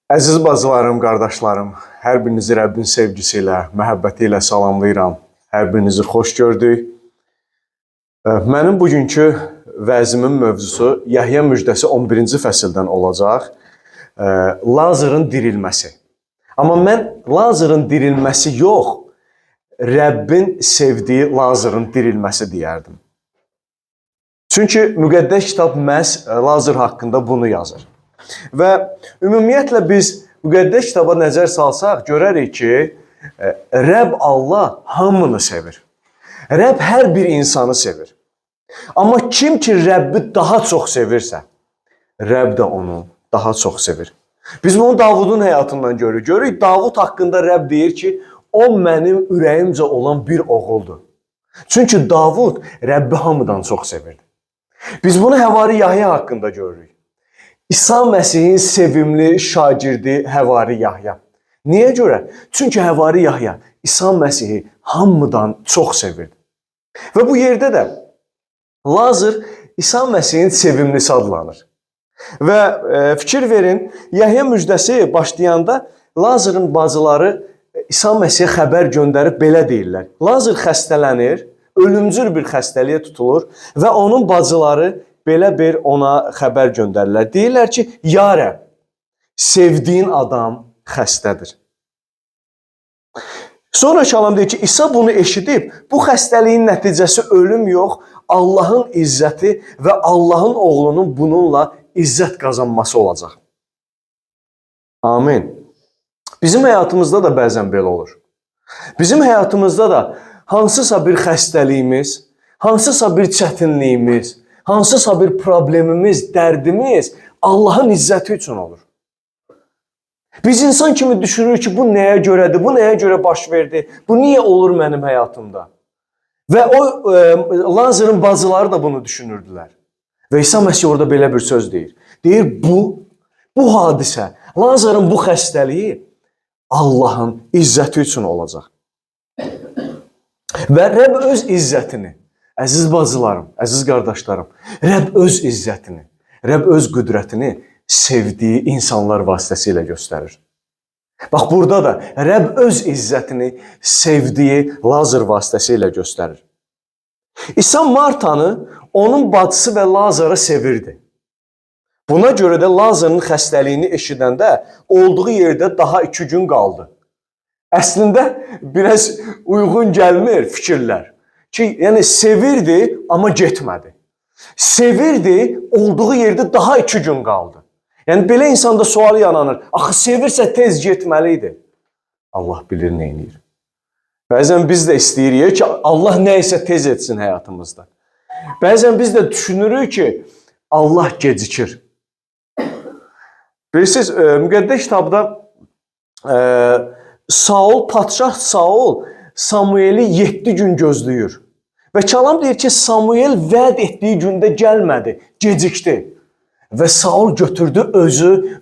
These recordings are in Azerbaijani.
Əziz bacılarım, qardaşlarım, hər birinizi Rəbbin sevgisi ilə, məhəbbəti ilə salamlayıram. Hər birinizi xoş gördük. Mənim bugünkü vəzimin mövzusu Yəhya müjdəsi 11-ci fəsildən olacaq. Lazarın dirilməsi. Amma mən Lazarın dirilməsi yox, Rəbbin sevdiyi Lazarın dirilməsi deyərdim. Çünki müqəddəs kitab məhz Lazar haqqında bunu yazır. Və ümumiyyətlə biz müqəddəs kitaba nəzər salsaq, görərik ki, Rəbb Allah hamını sevir. Rəbb hər bir insanı sevir. Amma kim ki Rəbbi daha çox sevirsə, Rəbb də onu daha çox sevir. Biz bunu Davudun həyatından görürük. Görürük, Davud haqqında Rəbb deyir ki, o mənim ürəyimcə olan bir oğuldur. Çünki Davud Rəbbi hamıdan çox sevirdi. Biz bunu Həvari Yahya haqqında görürük. İsa Məsihin sevimli şagirdi Həvari Yahya. Niyə görə? Çünki Həvari Yahya İsa Məsihi hamıdan çox sevirdi. Və bu yerdə də Lazar İsa Məsihin sevimlisi adlanır. Və fikir verin, Yahya müjdəsi başlayanda Lazarın bacıları İsa Məsihə xəbər göndərib belə deyirlər. Lazar xəstələnir, ölümcül bir xəstəliyə tutulur və onun bacıları belə bir ona xəbər göndərirlər. Deyirlər ki, ya Rəbb, sevdiyin adam xəstədir. Sonra kəlam deyir ki, İsa bunu eşidib, bu xəstəliyin nəticəsi ölüm yox, Allahın izzəti və Allahın oğlunun bununla izzət qazanması olacaq. Amin. Bizim həyatımızda da bəzən belə olur. Bizim həyatımızda da hansısa bir xəstəliyimiz, hansısa bir çətinliyimiz, hansısa bir problemimiz, dərdimiz Allahın izzəti üçün olur. Biz insan kimi düşünürük ki, bu nəyə görədir, bu nəyə görə baş verdi, bu niyə olur mənim həyatımda? Və o Lazarın bacıları da bunu düşünürdülər. Və İsa Məsih orada belə bir söz deyir. Deyir, bu hadisə, Lazarın bu xəstəliyi Allahın izzəti üçün olacaq. Və Rəbb öz izzətini, əziz bacılarım, əziz qardaşlarım, Rəbb öz izzətini, Rəbb öz qüdrətini sevdiyi insanlar vasitəsilə göstərir. Bax, burada da Rəbb öz izzətini sevdiyi Lazar vasitəsilə göstərir. İsa Martanı, onun bacısı və Lazarı sevirdi. Buna görə də Lazarın xəstəliyini eşidəndə olduğu yerdə daha 2 gün qaldı. Əslində, biraz uyğun gəlmir fikirlər. Ki, yəni sevirdi, amma getmədi. Sevirdi, olduğu yerdə daha 2 gün qaldı. Yəni, belə insanda sual yaranır. Axı, sevirsə tez getməliydi. Allah bilir nə edir. Bəzən biz də istəyirik ki, Allah nə isə tez etsin həyatımızda. Bəzən biz də düşünürük ki, Allah gecikir. Bilirsiniz, müqəddəs kitabda padşah Saul Samueli 7 gün gözləyir. Və kəlam deyir ki, Samuel vəd etdiyi gündə gəlmədi, gecikdi. Və Saul götürdü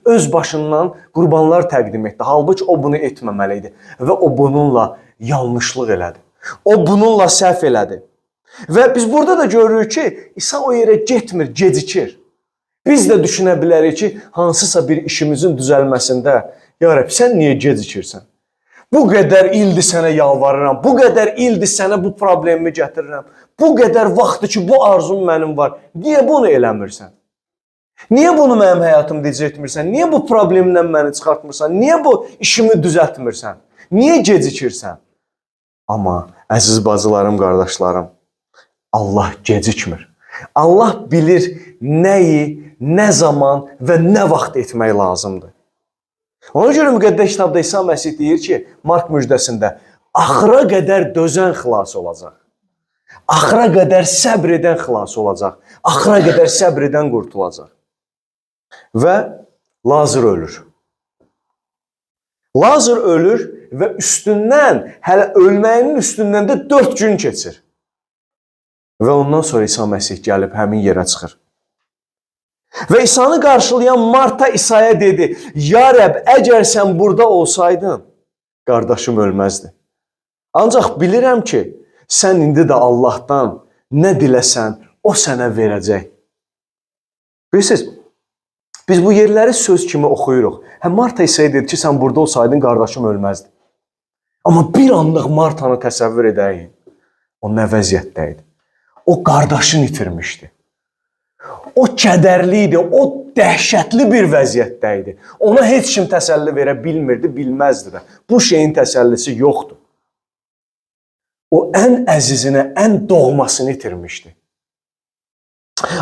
öz başından qurbanlar təqdim etdi. Halbuki o bunu etməməli idi. Və o bununla yanlışlıq elədi. O bununla səhv elədi. Və biz burada da görürük ki, İsa o yerə getmir, gecikir. Biz də düşünə bilərik ki, hansısa bir işimizin düzəlməsində, ya Rəbb, sən niyə gecikirsən? Bu qədər ildir sənə yalvarıram, bu qədər ildir sənə bu problemi gətirirəm, bu qədər vaxtdır ki, bu arzum mənim var. Niyə bunu eləmirsən? Niyə bunu mənim həyatımda icra etmirsən? Niyə bu problemdən məni çıxartmırsan? Niyə bu işimi düzəltmirsən? Niyə gecikirsən? Amma əziz bacılarım, qardaşlarım, Allah gecikmir. Allah bilir nəyi, nə zaman və nə vaxt etmək lazımdır. Ona görə müqəddəs kitabda İsa Məsih deyir ki, Mark müjdəsində, axıra qədər dözən xilas olacaq. Axıra qədər səbr edən xilas olacaq. Axıra qədər səbr edən qurtulacaq. Və Lazar ölür. Lazar ölür və üstündən, hələ ölməyinin üstündən də 4 gün keçir. Və ondan sonra İsa Məsih gəlib həmin yerə çıxır. Və İsanı qarşılayan Marta İsa'ya dedi, ya Rəbb, əgər sən burada olsaydın, qardaşım ölməzdi. Ancaq bilirəm ki, sən indi də Allahdan nə diləsən, o sənə verəcək. Bilirsiniz, Biz bu yerləri söz kimi oxuyuruq. Marta İsa'ya dedi ki, sən burada olsaydın, qardaşım ölməzdi. Amma bir anlıq Martanı təsəvvür edəyin. O nə vəziyyətdə idi? O qardaşını itirmişdi. O kədərli idi, o dəhşətli bir vəziyyətdə idi. Ona heç kim təsəlli verə bilmirdi, bilməzdi də. Bu şeyin təsəllisi yoxdur. O ən əzizini, ən doğmasını itirmişdi.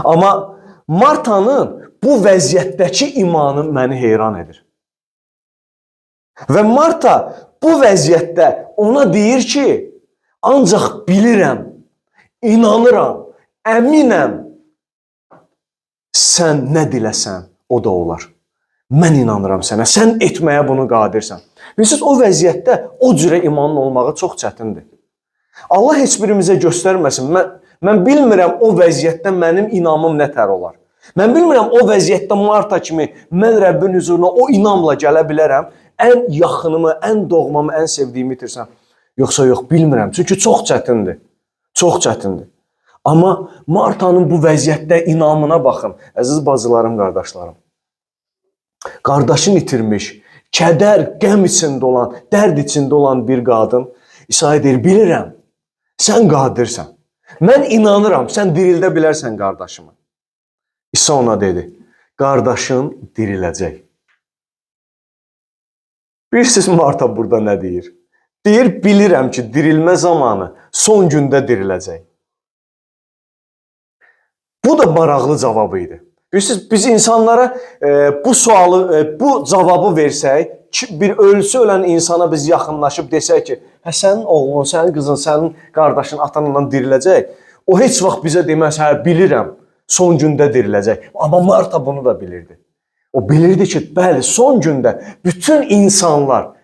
Amma Martanın bu vəziyyətdəki imanı məni heyran edir. Və Marta bu vəziyyətdə ona deyir ki, ancaq bilirəm, inanıram, əminəm, sən nə diləsən, o da olar. Mən inanıram sənə, sən etməyə bunu qadirsən. Bilirsiniz, o vəziyyətdə o cürə imanın olmağı çox çətindir. Allah heç birimizə göstərməsin. Mən bilmirəm o vəziyyətdə mənim inamım nətər olar. Mən bilmirəm o vəziyyətdə Marta kimi mən Rəbbin huzuruna o inamla gələ bilərəm. Ən yaxınımı, ən doğmamı, ən sevdiyimi itirsəm. Yoxsa yox, bilmirəm. Çünki çox çətindir. Çox çətindir. Amma Martanın bu vəziyyətdə inamına baxın. Əziz bacılarım, qardaşlarım. Qardaşını itirmiş, kədər, qəm içində olan, dərd içində olan bir qadın İsa'ya deyir, bilirəm, sən qadirsən. Mən inanıram, sən dirildə bilərsən qardaşımı. İsa ona dedi, qardaşın diriləcək. Bilirsiniz Marta burada nə deyir? Deyir, bilirəm ki, dirilmə zamanı son gündə diriləcək. Bu da maraqlı cavabı idi. Bilirsiniz, biz insanlara bu sualı, bu cavabı versək, bir ölüsü ölən insana biz yaxınlaşıb desək ki, sənin oğlun, sənin qızın, sənin qardaşın atanla diriləcək. O heç vaxt bizə deməz, bilirəm, son gündə diriləcək. Amma Marta bunu da bilirdi. O bilirdi ki, bəli, son gündə bütün insanlar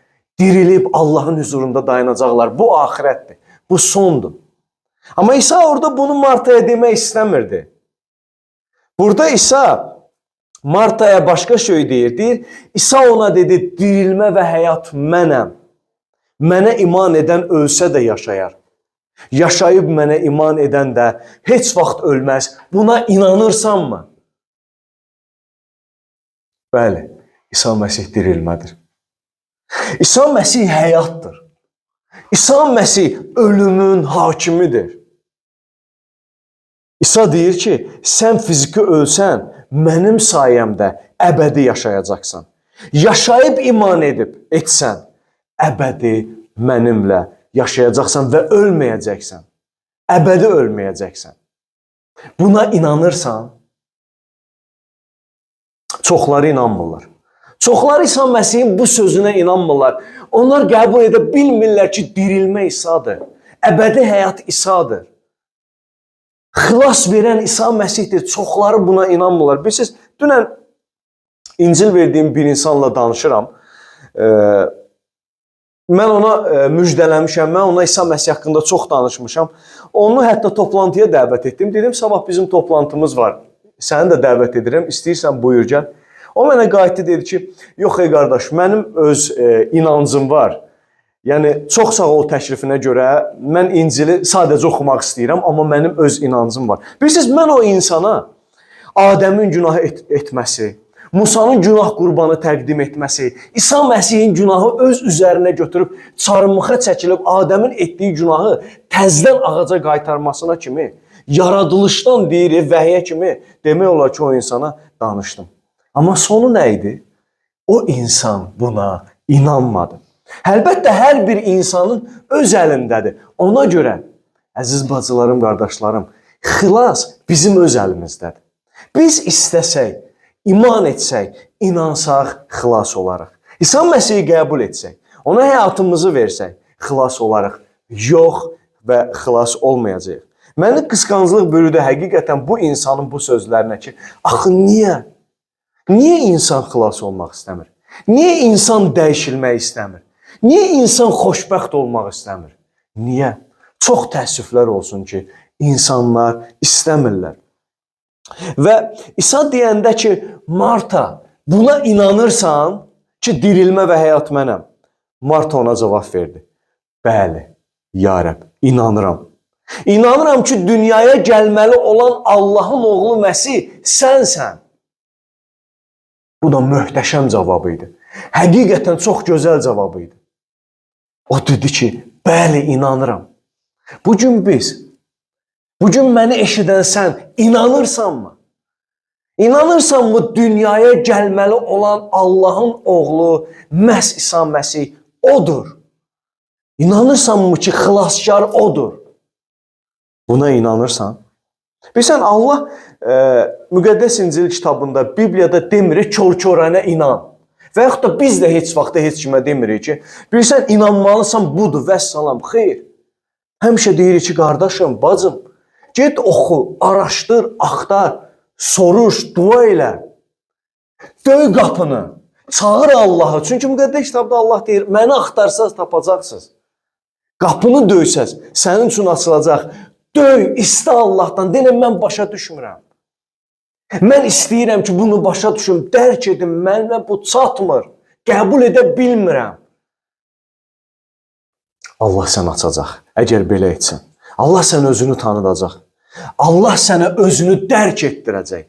dirilib Allahın huzurunda dayanacaqlar. Bu axirətdir, bu sondur. Amma İsa orada bunu Martaya demək istəmirdi. Burada İsa Martaya başqa şey deyir. İsa ona dedi, dirilmə və həyat mənəm. Mənə iman edən ölsə də yaşayar. Yaşayıb mənə iman edən də heç vaxt ölməz. Buna inanırsanmı? Bəli, İsa Məsih dirilmədir. İsa Məsih həyatdır. İsa Məsih ölümün hakimidir. İsa deyir ki, sən fiziki ölsən, mənim sayəmdə əbədi yaşayacaqsan. Yaşayıb iman etsən, əbədi mənimlə yaşayacaqsan və ölməyəcəksən. Əbədi ölməyəcəksən. Buna inanırsan, çoxları inanmırlar. Çoxları İsa Məsihin bu sözünə inanmırlar. Onlar qəbul edə bilmirlər ki, dirilmə İsa'dır. Əbədi həyat İsa'dır. Xilas verən İsa Məsihdir. Çoxları buna inanmırlar. Bilirsiniz, dünən İncil verdiyim bir insanla danışıram. Mən ona müjdələmişəm, mən ona İsa Məsih haqqında çox danışmışam. Onu hətta toplantıya dəvət etdim. Dedim, sabah bizim toplantımız var. Səni də dəvət edirəm, istəyirsən buyur gəl. O mənə qayıtdı, dedi ki, yox qardaş, mənim öz inancım var. Yəni, çox sağ ol təklifinə görə mən İncili sadəcə oxumaq istəyirəm, amma mənim öz inancım var. Bilirsiniz, mən o insana Adəmin günahı etməsi, Musanın günah qurbanı təqdim etməsi, İsa Məsihin günahı öz üzərinə götürüb, çarmıxa çəkilib, Adəmin etdiyi günahı təzdən ağaca qaytarmasına kimi, yaradılışdan deyir, vəhiyyə kimi demək olar ki, o insana danışdım. Amma sonu nə idi? O insan buna inanmadı. Əlbəttə, hər bir insanın öz əlindədir. Ona görə, əziz bacılarım, qardaşlarım, xilas bizim öz əlimizdədir. Biz istəsək, iman etsək, inansaq, xilas olarıq. İsa Məsihi qəbul etsək, ona həyatımızı versək, xilas olarıq. Yox və xilas olmayacaq. Məni qısqanclıq bürüdü həqiqətən bu insanın bu sözlərinə ki, axı niyə? Niyə insan xilas olmaq istəmir? Niyə insan dəyişilmək istəmir? Niyə insan xoşbəxt olmaq istəmir? Niyə? Çox təəssüflər olsun ki, insanlar istəmirlər. Və İsa deyəndə ki, Marta, buna inanırsan ki, dirilmə və həyat mənəm. Marta ona cavab verdi. Bəli, ya Rəbb, inanıram. İnanıram ki, dünyaya gəlməli olan Allahın oğlu Məsih sənsən. Bu da möhtəşəm cavabı idi. Həqiqətən çox gözəl cavabı idi. O dedi ki, bəli, inanıram. Bugün məni eşidən sən inanırsanmı? İnanırsanmı dünyaya gəlməli olan Allahın oğlu məhz İsa Məsih odur? İnanırsanmı ki, xilaskar odur? Buna inanırsan? Bilirsən, Allah Müqəddəs İncil kitabında, Bibliyada demirik, kör-körənə inan. Və yaxud da biz də heç vaxtda heç kimə demirik ki, bilirsən, inanmalısan budur, vəssalam, xeyr. Həmişə deyirik ki, qardaşım, bacım, get oxu, araşdır, axtar, soruş, dua elə. Döy qapını, çağır Allahı. Çünki Müqəddəs kitabda Allah deyir, məni axtarsaz tapacaqsınız. Qapını döysəz, sənin üçün açılacaq. Döy, istə Allahdan, deyiləm, mən başa düşmürəm. Mən istəyirəm ki, bunu başa düşüm, dərk edim, mənə bu çatmır, qəbul edə bilmirəm. Allah səni açacaq, əgər belə etsən. Allah sənə özünü tanıdacaq. Allah sənə özünü dərk etdirəcək,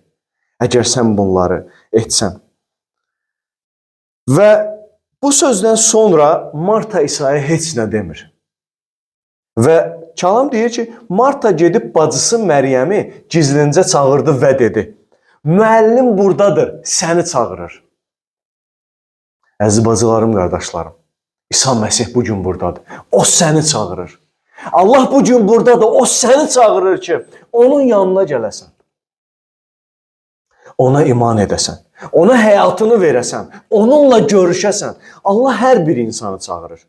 əgər sən bunları etsən. Və bu sözdən sonra Marta İsa'ya heç nə demir. Və Kəlam deyir ki, Marta gedib bacısı Məryəmi gizlincə çağırdı və dedi, müəllim buradadır, səni çağırır. Əziz bacılarım, qardaşlarım, İsa Məsih bugün buradadır, o səni çağırır. Allah bugün buradadır, o səni çağırır ki, onun yanına gələsən. Ona iman edəsən, ona həyatını verəsən, onunla görüşəsən. Allah hər bir insanı çağırır.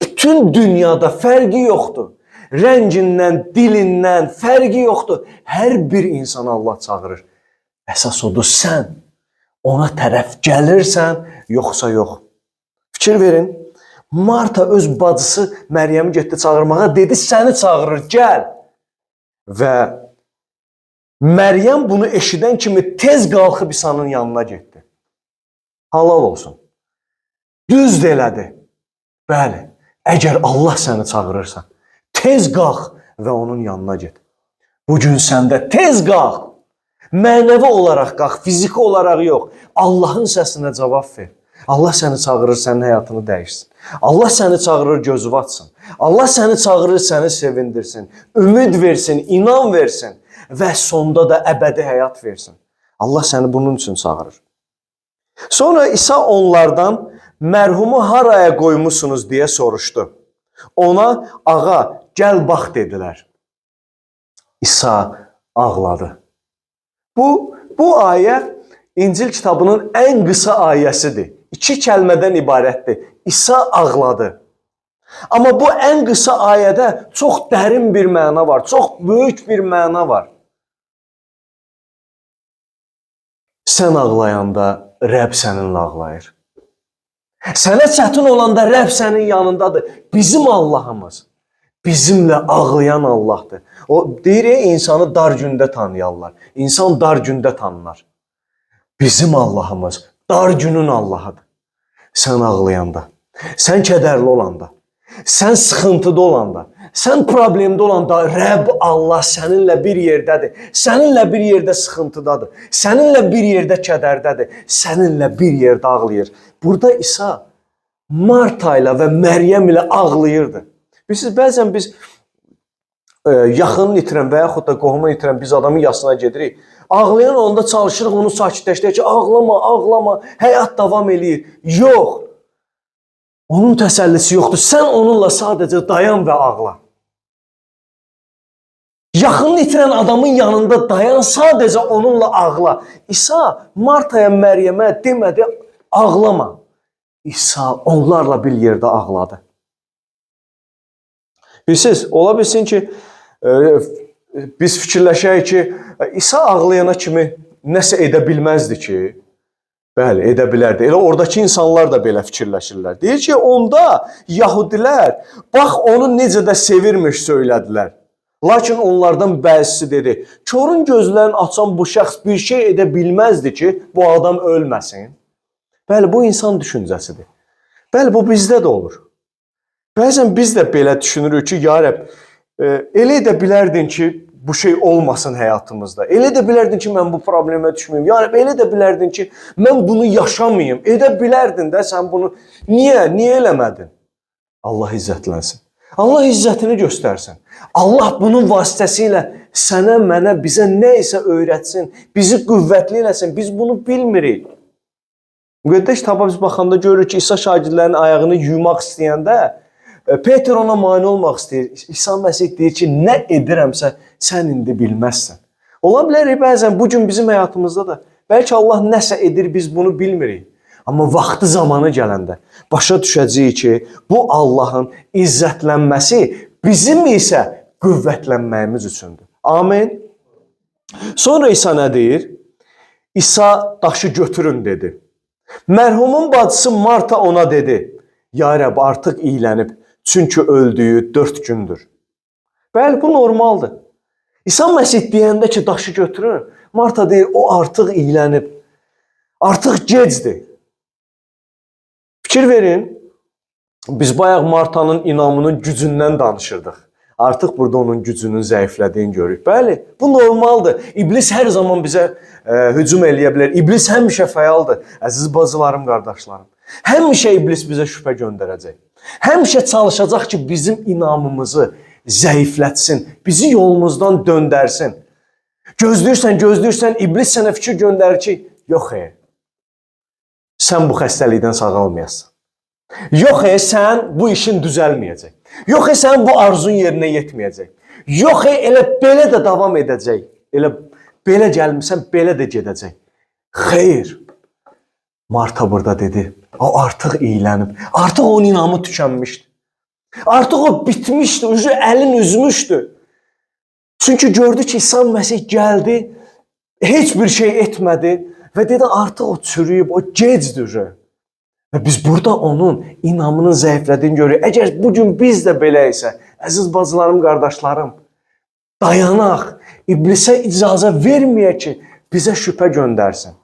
Bütün dünyada fərqi yoxdur. Rəngindən, dilindən fərqi yoxdur. Hər bir insanı Allah çağırır. Əsas odur, sən ona tərəf gəlirsən, yoxsa yox. Fikir verin, Marta öz bacısı Məryəmi getdi çağırmağa, dedi, səni çağırır, gəl. Və Məryəm bunu eşidən kimi tez qalxıb İsa'nın yanına getdi. Halal olsun. Düz elədi. Bəli, əgər Allah səni çağırırsa, tez qalx və onun yanına get. Bugün səndə tez qalx. Mənəvi olaraq qalx, fiziki olaraq yox. Allahın səsinə cavab ver. Allah səni çağırır, sənin həyatını dəyişsin. Allah səni çağırır, gözü açsın. Allah səni çağırır, səni sevindirsin. Ümid versin, inan versin və sonda da əbədi həyat versin. Allah səni bunun üçün çağırır. Sonra İsa onlardan mərhumu haraya qoymusunuz deyə soruşdu. Ona, ağa, gəl bax dedilər. İsa ağladı. Bu ayə İncil kitabının ən qısa ayəsidir. 2 kəlmədən ibarətdir. İsa ağladı. Amma bu ən qısa ayədə çox dərin bir məna var. Çox böyük bir məna var. Sən ağlayanda Rəbb səninlə ağlayır. Sənə çətin olanda Rəbb sənin yanındadır. Bizim Allahımız bizimlə ağlayan Allahdır. O deyir, insanı dar gündə tanıyarlar. İnsan dar gündə tanınar. Bizim Allahımız dar günün Allahıdır. Sən ağlayanda, sən kədərli olanda, sən sıxıntıda olanda, sən problemdə olanda Rəbb Allah səninlə bir yerdədir. Səninlə bir yerdə sıxıntıdadır. Səninlə bir yerdə kədərdədir. Səninlə bir yerdə ağlayır. Burada İsa Marta ilə və Məryəm ilə ağlayırdı. Bilirsiniz, bəzən biz yaxınını itirən və yaxud da qohumunu itirən biz adamın yasına gedirik. Ağlayan onda çalışırıq, onu sakitləşdirək ki, ağlama, ağlama, həyat davam eləyir. Yox, onun təsəllisi yoxdur. Sən onunla sadəcə dayan və ağla. Yaxınını itirən adamın yanında dayan, sadəcə onunla ağla. İsa Martaya, Məryəmə demədi, ağlama. İsa onlarla bir yerdə ağladı. Bilirsiniz, ola bilsin ki, biz fikirləşək ki, İsa ağlayana kimi nəsə edə bilməzdi ki, bəli, edə bilərdi. Elə oradakı insanlar da belə fikirləşirlər. Deyir ki, onda Yahudilər, bax onu necə də sevirmiş söylədilər. Lakin onlardan bəzisi dedi, körün gözlərini açan bu şəxs bir şey edə bilməzdi ki, bu adam ölməsin. Bəli, bu insan düşüncəsidir. Bəli, bu bizdə də olur. Bəzən biz də belə düşünürük ki, ya Rəbb, elə edə bilərdin ki, bu şey olmasın həyatımızda. Elə də bilərdin ki, mən bu problemə düşməyim. Yəni elə də bilərdin ki, mən bunu yaşamayım. Edə bilərdin də sən bunu. Niyə eləmədin? Allah izzətlənsin. Allah izzətini göstərsin. Allah bunun vasitəsilə sənə, mənə, bizə nə isə öyrətsin, bizi qüvvətli eləsin. Biz bunu bilmirik. Müqəddəs kitaba biz baxanda görürük ki, İsa şagirdlərin ayağını yumaq istəyəndə Peter ona mane olmaq istəyir. İsa Məsih deyir ki, nə edirəmsə sən indi bilməzsən. Ola bilər bəzən bu gün bizim həyatımızda da bəlkə Allah nəsə edir, biz bunu bilmirik. Amma vaxtı zamanı gələndə başa düşəcəyik ki, bu Allahın izzətlənməsi bizim isə qüvvətlənməyimiz üçündür. Amin. Sonra İsa nə deyir? İsa daşı götürün dedi. Mərhumun bacısı Marta ona dedi. Ya Rəbb, artıq iyilənib, çünki öldüyü 4 gündür. Bəli, bu normaldır. İsa Məsih deyəndə ki, daşı götürün, Marta deyir, o artıq iyilənib. Artıq gecdir. Fikir verin, biz bayaq Martanın inamının gücündən danışırdıq. Artıq burada onun gücünün zəiflədiyini görürük. Bəli, bu normaldır. İblis hər zaman bizə hücum eləyə bilər. İblis həmişə fəaldır. Əziz bacılarım, qardaşlarım. Həmişə iblis bizə şübhə göndərəcək. Həmişə çalışacaq ki, bizim inamımızı zəiflətsin, bizi yolumuzdan döndərsin. Gözləyirsən, iblis sənə fikir göndərir ki, yox sən bu xəstəlikdən sağalmayasın. Yox sən bu işin düzəlməyəcək. Yox sən bu arzun yerinə yetməyəcək. Yox elə belə də davam edəcək. Elə belə gəlmirsən, belə də gedəcək. Xeyr. Marta burada dedi, o artıq iyilənib. Artıq onun inamı tükənmişdi. Artıq o bitmişdi, əlin üzmüşdü. Çünki gördü ki, İsa Məsih gəldi, heç bir şey etmədi və dedi, artıq o çürüyüb, o gecdir. Və biz burada onun inamının zəiflədiyini görürük. Əgər bugün biz də belə isə, əziz bacılarım, qardaşlarım, dayanaq, iblisə icazə verməyək ki, bizə şübhə göndərsin.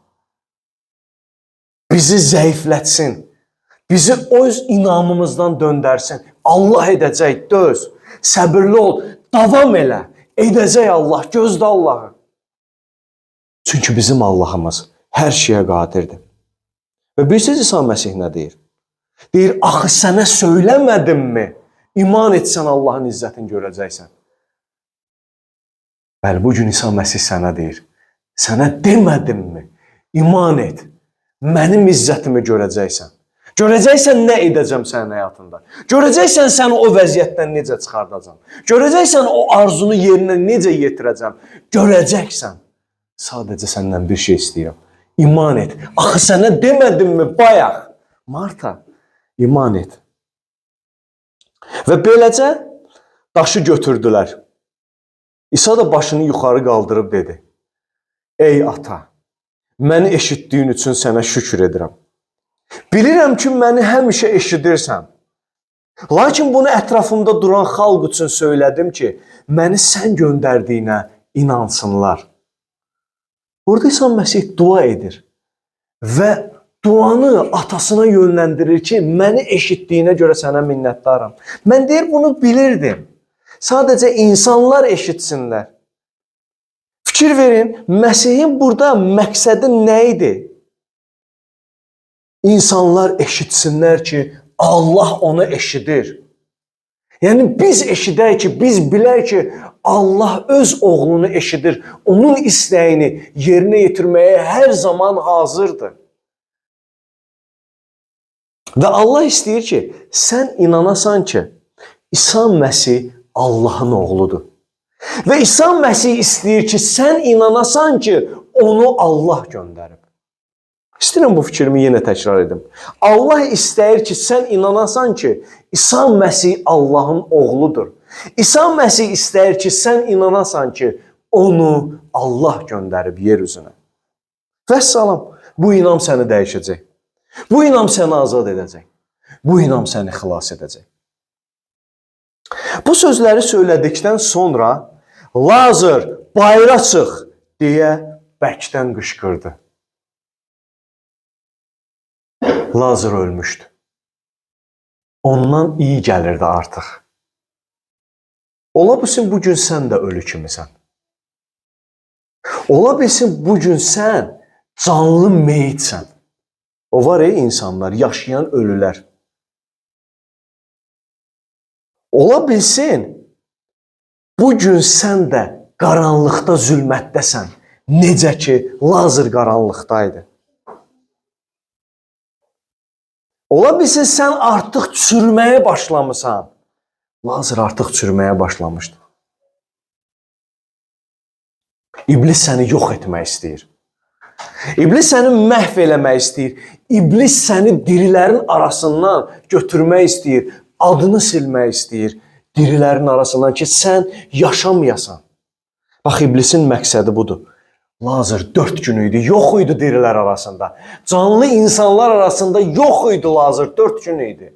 Bizi zəiflətsin, bizi öz inamımızdan döndərsin. Allah edəcək, döz, səbirli ol, davam elə, edəcək Allah, gözlə Allahı. Çünki bizim Allahımız hər şeyə qadirdir. Və bilirsiniz İsa Məsih nə deyir? Deyir, axı sənə söyləmədimmi? İman etsən Allahın izzətini görəcəksən. Bəli, bugün İsa Məsih sənə deyir, sənə demədimmi? İman et, mənim izzətimi görəcəksən. Görəcəksən nə edəcəm sənin həyatında. Görəcəksən səni o vəziyyətdən necə çıxardacam. Görəcəksən o arzunu yerinə necə yetirəcəm. Görəcəksən. Sadəcə səndən bir şey istəyirəm. İman et. Axı sənə demədimmi bayaq? Marta, iman et. Və beləcə daşı götürdülər. İsa da başını yuxarı qaldırıb dedi. Ey ata, məni eşitdiyin üçün sənə şükür edirəm. Bilirəm ki, məni həmişə eşidirsən. Lakin bunu ətrafımda duran xalq üçün söylədim ki, məni sən göndərdiyinə inansınlar. Burada İsa Məsih dua edir və duanı atasına yönləndirir ki, məni eşitdiyinə görə sənə minnətdaram. Mən deyir, bunu bilirdim. Sadəcə insanlar eşitsinlər. Fikir verin, Məsihin burada məqsədi nə idi? İnsanlar eşitsinlər ki, Allah onu eşidir. Yəni biz eşidək ki, biz bilək ki, Allah öz oğlunu eşidir. Onun istəyini yerinə yetirməyə hər zaman hazırdır. Və Allah istəyir ki, sən inanasan ki, İsa Məsih Allahın oğludur. Və İsa Məsih istəyir ki, sən inanasan ki, onu Allah göndərib. İstəyirəm bu fikrimi yenə təkrar edim. Allah istəyir ki, sən inanasan ki, İsa Məsih Allahın oğludur. İsa Məsih istəyir ki, sən inanasan ki, onu Allah göndərib yer üzünə. Vəssalam, bu inam səni dəyişəcək. Bu inam səni azad edəcək. Bu inam səni xilas edəcək. Bu sözləri söylədikdən sonra Lazır bayıra çıx deyə bəkdən qışqırdı. Lazır ölmüşdü. Ondan iyi gəlirdi artıq. Ola bilsin bugün sən də ölü kimisən. Ola bilsin bugün sən canlı meyitsən. O var insanlar, yaşayan ölülər. Ola bilsin bugün sən də qaranlıqda, zülmətdəsən. Necə ki, Lazır qaranlıqdaydı. Ola bilsin sən artıq çürüməyə başlamısan. Lazır artıq çürüməyə başlamışdı. İblis səni yox etmək istəyir. İblis səni məhv eləmək istəyir. İblis səni dirilərin arasından götürmək istəyir. Adını silmək istəyir. Dirilərin arasından ki, sən yaşamayasan. Bax, iblisin məqsədi budur. Lazır 4 gün idi, yox idi dirilər arasında. Canlı insanlar arasında yox idi Lazır, 4 gün idi.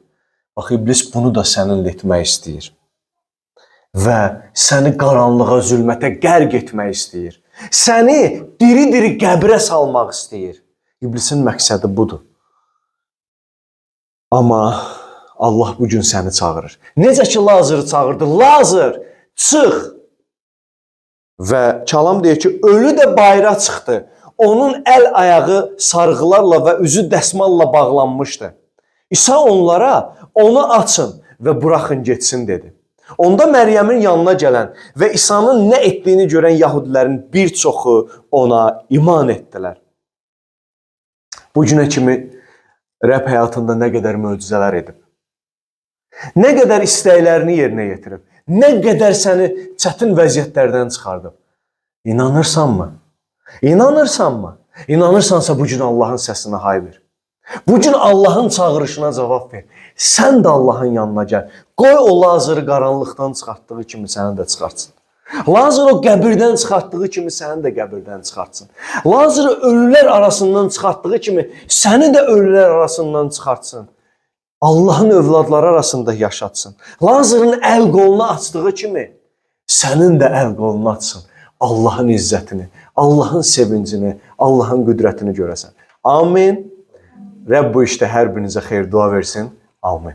Bax, iblis bunu da səninlə etmək istəyir. Və səni qaranlığa, zülmətə qərq etmək istəyir. Səni diri-diri qəbrə salmaq istəyir. İblisin məqsədi budur. Amma Allah bugün səni çağırır. Necə ki, Lazırı çağırdı. Lazır, çıx! Və Kəlam deyir ki, ölü də bayıra çıxdı. Onun əl-ayağı sarğılarla və üzü dəsmalla bağlanmışdı. İsa onlara, onu açın və buraxın getsin dedi. Onda Məryəmin yanına gələn və İsa'nın nə etdiyini görən yahudilərin bir çoxu ona iman etdilər. Bugünə kimi rəb həyatında nə qədər möcüzələr edib. Nə qədər istəklərini yerinə yetirib. Nə qədər səni çətin vəziyyətlərdən çıxardıb. İnanırsanmı? İnanırsanmı? İnanırsansa bugün Allahın səsinə hay ver. Bugün Allahın çağırışına cavab ver. Sən də Allahın yanına gəl. Qoy o Lazırı qaranlıqdan çıxartdığı kimi səni də çıxartsın. Lazır o qəbirdən çıxartdığı kimi səni də qəbirdən çıxartsın. Lazırı ölülər arasından çıxartdığı kimi səni də ölülər arasından çıxartsın. Allahın övladları arasında yaşatsın. Lazırın əl qolunu açdığı kimi sənin də əl qolunu açsın. Allahın izzətini, Allahın sevincini, Allahın qüdrətini görəsən. Amin. Rəbb bu işdə hər birinizə xeyir dua versin. Amin.